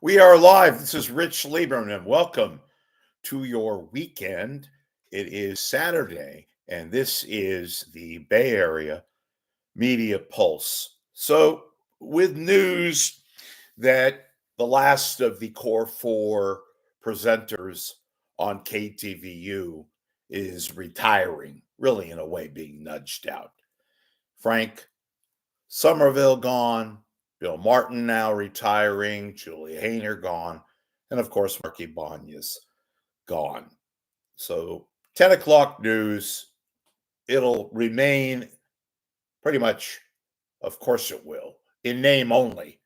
We are live. This is Rich Lieberman, and welcome to your weekend. It is Saturday, and this is the Bay Area Media Pulse. So, with news that the last of the core four presenters on KTVU is retiring, really, in a way, being nudged out. Frank Somerville gone, Bill Martin now retiring, Julia Hayner gone, and of course, Marky Banya's gone. So 10 o'clock news, it'll remain pretty much, of course it will, in name only.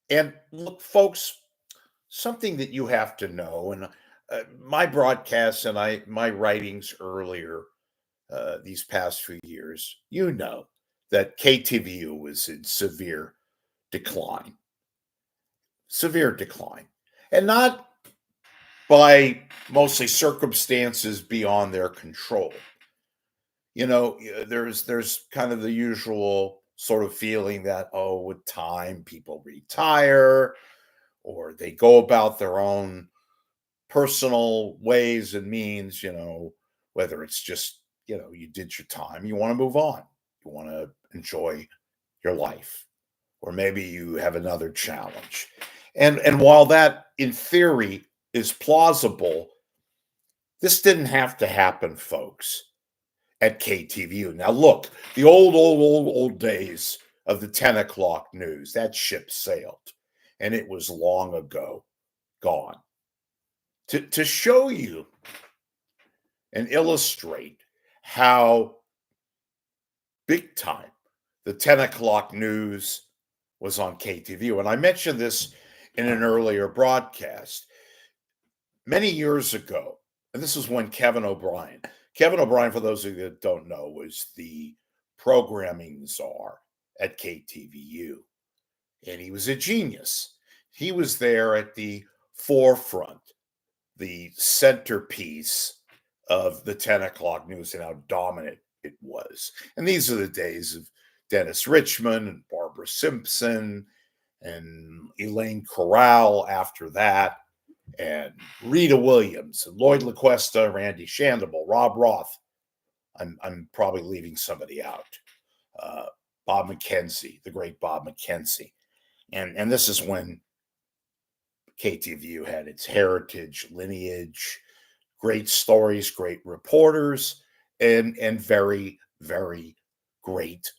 And look, folks, something that you have to know, and my broadcasts and my writings earlier these past few years, you know that KTVU was in severe decline, and not by mostly circumstances beyond their control. There's kind of the usual sort of feeling that, oh, with time people retire or they go about their own personal ways and means, whether it's just, you did your time, you want to move on, you want to enjoy your life, or maybe you have another challenge. And while that in theory is plausible, this didn't have to happen, folks, at KTVU. Now look, the old days of the 10 o'clock news, that ship sailed, and it was long ago gone. To show you and illustrate how big time the 10 o'clock news was on KTVU. And I mentioned this in an earlier broadcast. Many years ago, and this is when Kevin O'Brien, for those of you that don't know, was the programming czar at KTVU. And he was a genius. He was there at the forefront, the centerpiece of the 10 o'clock news and how dominant it was. And these are the days of Dennis Richmond and Barbara Simpson and Elaine Corral after that, and Rita Williams and Lloyd LaQuesta, Randy Shandable, Rob Roth. I'm probably leaving somebody out. Bob McKenzie, the great Bob McKenzie. And this is when KTVU had its heritage, lineage, great stories, great reporters, and very, very great,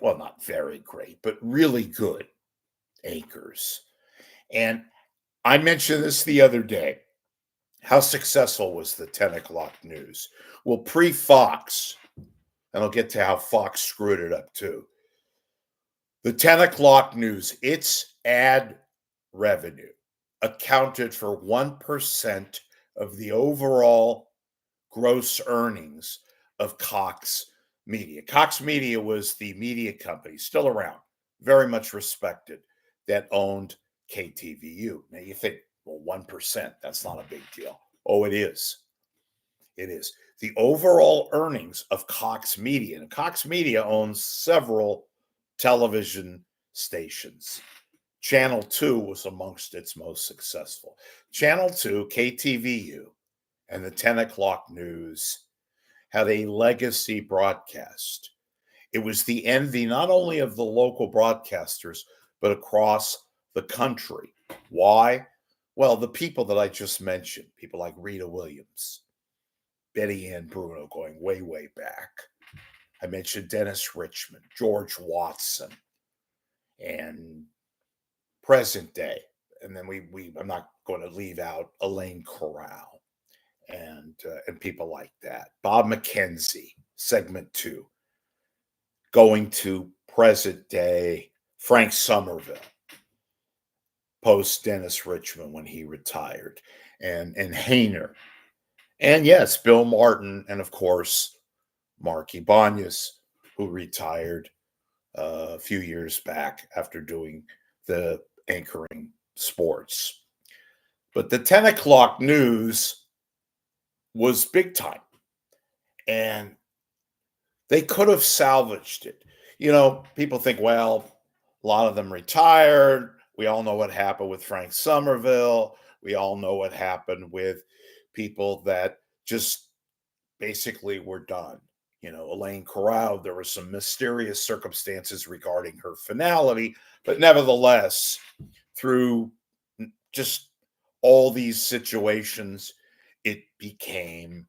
well, not very great, but really good anchors. And I mentioned this the other day. How successful was the 10 o'clock news? Well, pre-Fox, and I'll get to how Fox screwed it up too. The 10 o'clock news, its ad revenue accounted for 1% of the overall gross earnings of Cox Media. Cox Media was the media company, still around, very much respected, that owned KTVU. Now you think, well, 1%, that's not a big deal. Oh, it is. It is. The overall earnings of Cox Media, and Cox Media owns several television stations. Channel 2 was amongst its most successful. Channel 2, KTVU, and the 10 o'clock news had a legacy broadcast. It was the envy not only of the local broadcasters, but across the country. Why? Well, the people that I just mentioned, people like Rita Williams, Betty Ann Bruno, going way, way back. I mentioned Dennis Richmond, George Watson, and present day. And then I'm not going to leave out Elaine Corral and people like that. Bob McKenzie, segment 2, going to present day Frank Somerville, post Dennis Richmond when he retired, and Hayner, and yes, Bill Martin, and of course Marky Banya's, who retired a few years back after doing the anchoring sports. But the 10 o'clock news was big time, and they could have salvaged it. People think, well, a lot of them retired. We all know what happened with Frank Somerville. We all know what happened with people that just basically were done. Elaine Corral, there were some mysterious circumstances regarding her finality, but nevertheless, through just all these situations, it became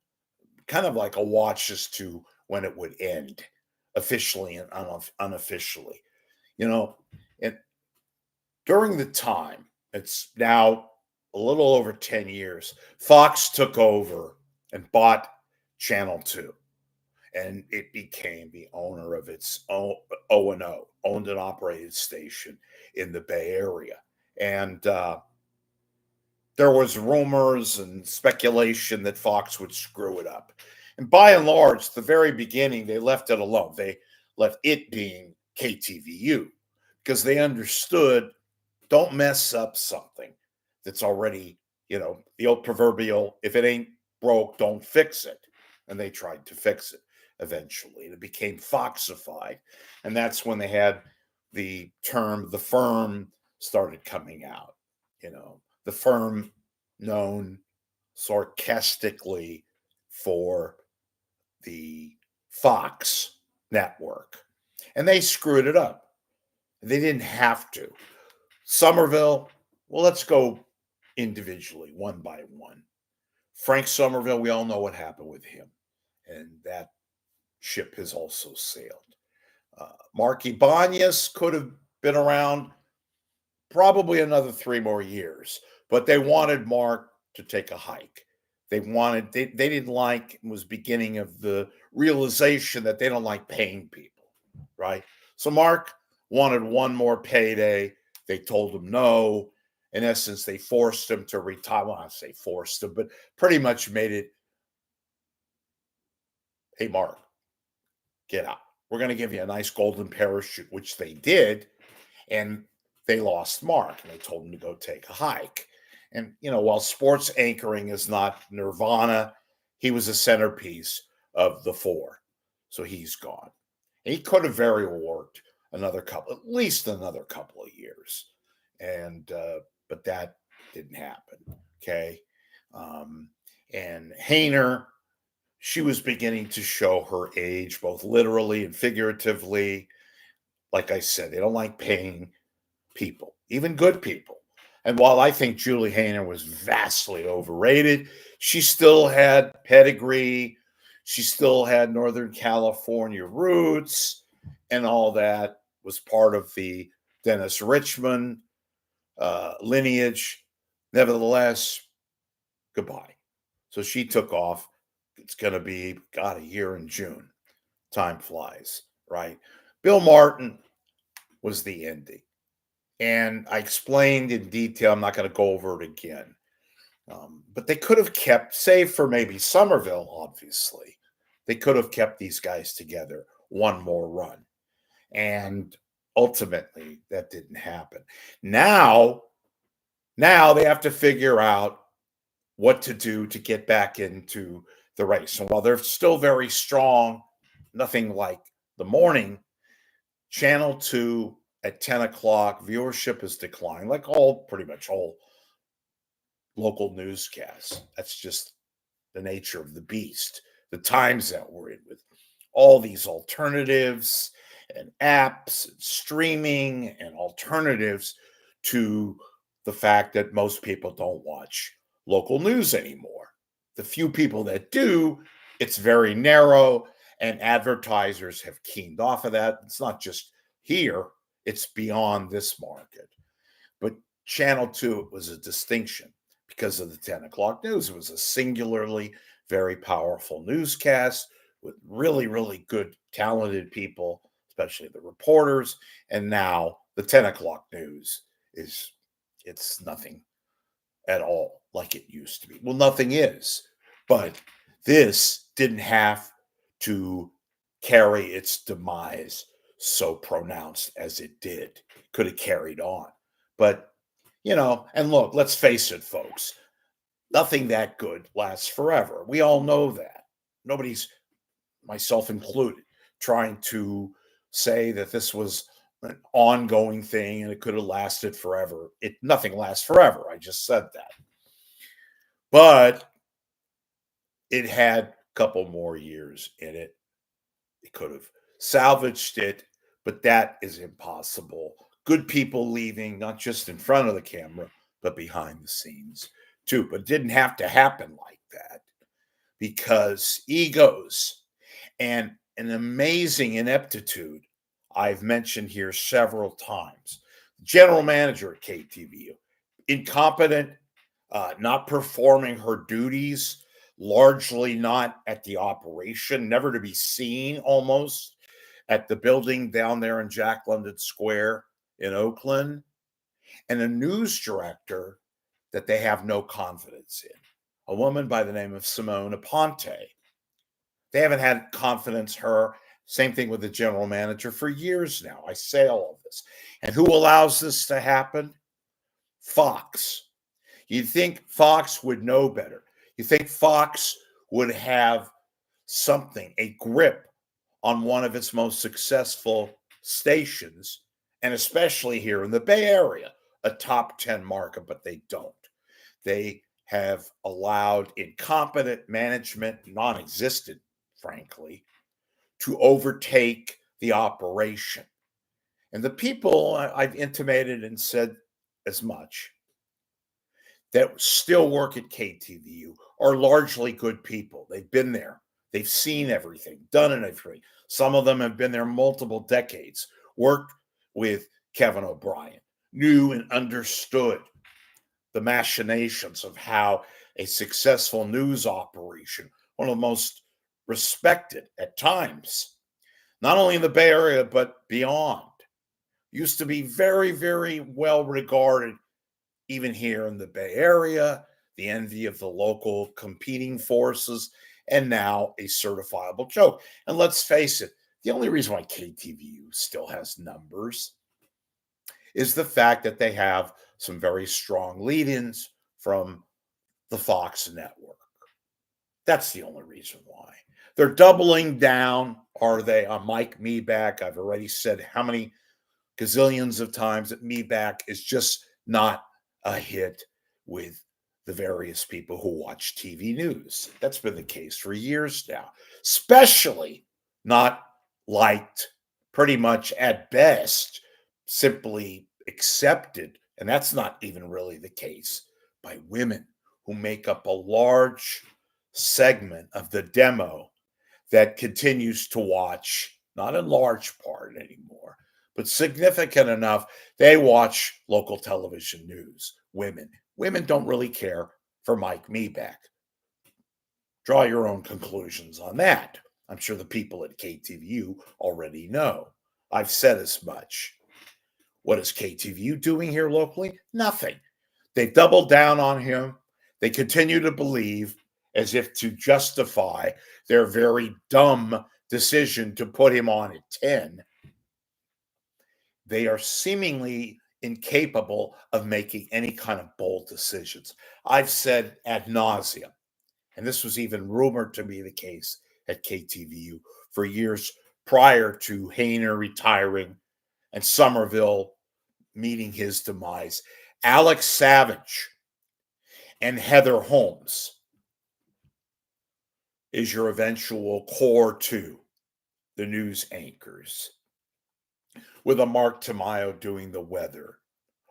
kind of like a watch as to when it would end, officially and unofficially. You know, and during the time, it's now a little over 10 years, Fox took over and bought Channel 2, and it became the owner of its own O&O, owned and operated station in the Bay Area. And there was rumors and speculation that Fox would screw it up. And by and large, the very beginning, they left it alone. They left it being KTVU because they understood, don't mess up something that's already, the old proverbial, if it ain't broke, don't fix it. And they tried to fix it eventually. It became Foxified. And that's when they had the term, the firm started coming out. The firm known sarcastically for the Fox network. And they screwed it up. They didn't have to. Somerville, well, let's go individually, one by one. Frank Somerville, we all know what happened with him. And that ship has also sailed. Mark Ibanez could have been around probably another 3 more years, but they wanted Mark to take a hike. They didn't like, it was beginning of the realization that they don't like paying people, right? So Mark wanted one more payday. They told him no. In essence, they forced him to retire. Well, I say forced him, but pretty much made it, hey, Mark, get out. We're going to give you a nice golden parachute, which they did. And they lost Mark and they told him to go take a hike. And, while sports anchoring is not nirvana, he was a centerpiece of the 4. So he's gone. And he could have very well worked at least another couple of years. And, but that didn't happen. Okay. And Hayner, she was beginning to show her age, both literally and figuratively. Like I said, they don't like paying people, even good people. And while I think Julie Hayner was vastly overrated, she still had pedigree. She still had Northern California roots, and all that was part of the Dennis Richmond lineage. Nevertheless, goodbye. So she took off. It's going to be, a year in June. Time flies, right? Bill Martin was the ending. And I explained in detail, I'm not going to go over it again. But they could have kept, save for maybe Somerville, obviously, they could have kept these guys together one more run. And ultimately, that didn't happen. Now they have to figure out what to do to get back into the race. And while they're still very strong, nothing like the morning, Channel 2 at 10 o'clock, viewership has declined, like pretty much all local newscasts. That's just the nature of the beast, the times that we're in, with all these alternatives and apps and streaming and alternatives to the fact that most people don't watch local news anymore. The few people that do, it's very narrow, and advertisers have keened off of that. It's not just here, it's beyond this market. But Channel 2 was a distinction because of the 10 o'clock news. It was a singularly very powerful newscast with really, really good, talented people, especially the reporters. And now the 10 o'clock news it's nothing at all like it used to be. Well, nothing is, but this didn't have to carry its demise so pronounced as it did. Could have carried on. But, and look, let's face it, folks, nothing that good lasts forever. We all know that. Nobody's, myself included, trying to say that this was an ongoing thing and it could have lasted forever. Nothing lasts forever. I just said that. But it had a couple more years in it. It could have salvaged it, but that is impossible. Good people leaving, not just in front of the camera, but behind the scenes too. But it didn't have to happen like that because egos and an amazing ineptitude I've mentioned here several times. General manager at KTVU, incompetent, not performing her duties, largely not at the operation, never to be seen almost at the building down there in Jack London Square in Oakland, and a news director that they have no confidence in, a woman by the name of Simone Aponte. They haven't had confidence in her. Same thing with the general manager for years now. I say all of this. And who allows this to happen? Fox. You'd think Fox would know better. You think Fox would have something, a grip on one of its most successful stations, and especially here in the Bay Area, a top 10 market, but they don't. They have allowed incompetent management, non existent, frankly, to overtake the operation. And the people I've intimated and said as much that still work at KTVU are largely good people. They've been there, they've seen everything, done everything. Some of them have been there multiple decades, worked with Kevin O'Brien, knew and understood the machinations of how a successful news operation, one of the most respected at times, not only in the Bay Area, but beyond, used to be very, very well regarded even here in the Bay Area, the envy of the local competing forces, and now a certifiable joke. And let's face it, the only reason why KTVU still has numbers is the fact that they have some very strong lead-ins from the Fox network. That's the only reason why. They're doubling down, are they, on Mike Meback? I've already said how many gazillions of times that Meback is just not a hit with the various people who watch TV news. That's been the case for years now, especially not liked, pretty much at best, simply accepted. And that's not even really the case by women who make up a large segment of the demo that continues to watch, not in large part anymore, but significant enough, they watch local television news. Women don't really care for Mike Meback. Draw your own conclusions on that. I'm sure the people at KTVU already know. I've said as much. What is KTVU doing here locally? Nothing. They doubled down on him. They continue to believe, as if to justify their very dumb decision to put him on at 10. They are seemingly incapable of making any kind of bold decisions. I've said ad nauseum, and this was even rumored to be the case at KTVU for years prior to Hayner retiring and Somerville meeting his demise. Alex Savage and Heather Holmes is your eventual core two, the news anchors, with a Mark Tamayo doing the weather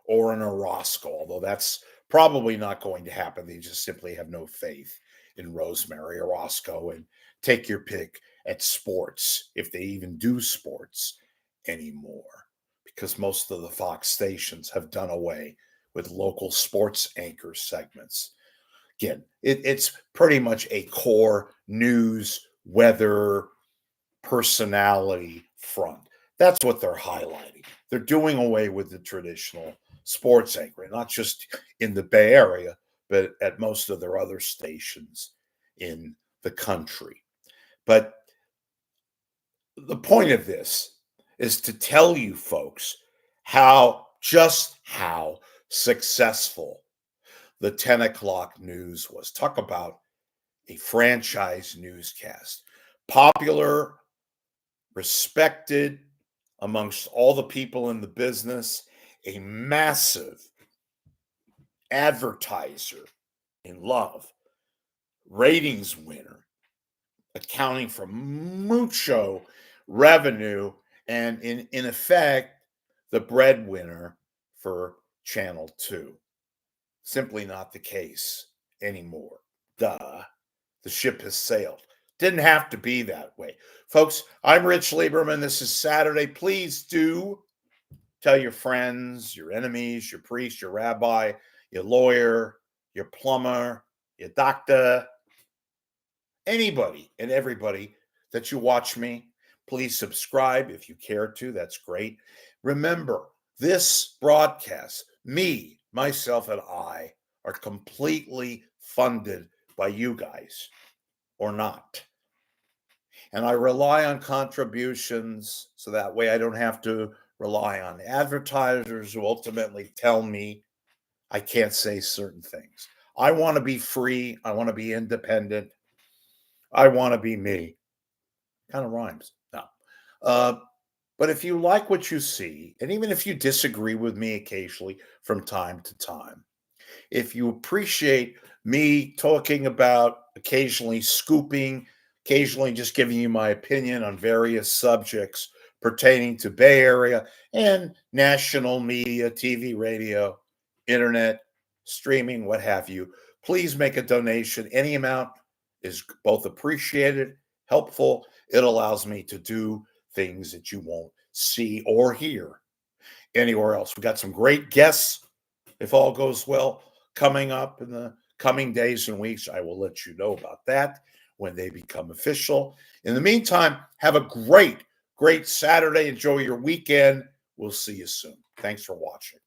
or an Orozco, although that's probably not going to happen. They just simply have no faith in Rosemary Orozco and take your pick at sports, if they even do sports anymore, because most of the Fox stations have done away with local sports anchor segments. Again, it's pretty much a core news, weather, personality front. That's what they're highlighting. They're doing away with the traditional sports anchoring, not just in the Bay Area, but at most of their other stations in the country. But the point of this is to tell you folks just how successful the 10 o'clock news was. Talk about a franchise newscast. Popular, respected, amongst all the people in the business, a massive advertiser in love, ratings winner, accounting for mucho revenue, and in effect, the breadwinner for Channel 2. Simply not the case anymore. Duh. The ship has sailed. Didn't have to be that way. Folks, I'm Rich Lieberman. This is Saturday. Please do tell your friends, your enemies, your priest, your rabbi, your lawyer, your plumber, your doctor, anybody and everybody that you watch me. Please subscribe if you care to. That's great. Remember, this broadcast, me, myself, and I are completely funded by you guys or not. And I rely on contributions so that way I don't have to rely on advertisers who ultimately tell me I can't say certain things. I want to be free. I want to be independent. I want to be me. Kind of rhymes. No. Uh, but if you like what you see, and even if you disagree with me occasionally from time to time, if you appreciate me talking about occasionally scooping, occasionally just giving you my opinion on various subjects pertaining to Bay Area and national media, TV, radio, internet, streaming, what have you, please make a donation. Any amount is both appreciated, helpful. It allows me to do things that you won't see or hear anywhere else. We've got some great guests, if all goes well, coming up in the coming days and weeks. I will let you know about that when they become official. In the meantime, have a great Saturday. Enjoy your weekend. We'll see you soon. Thanks for watching.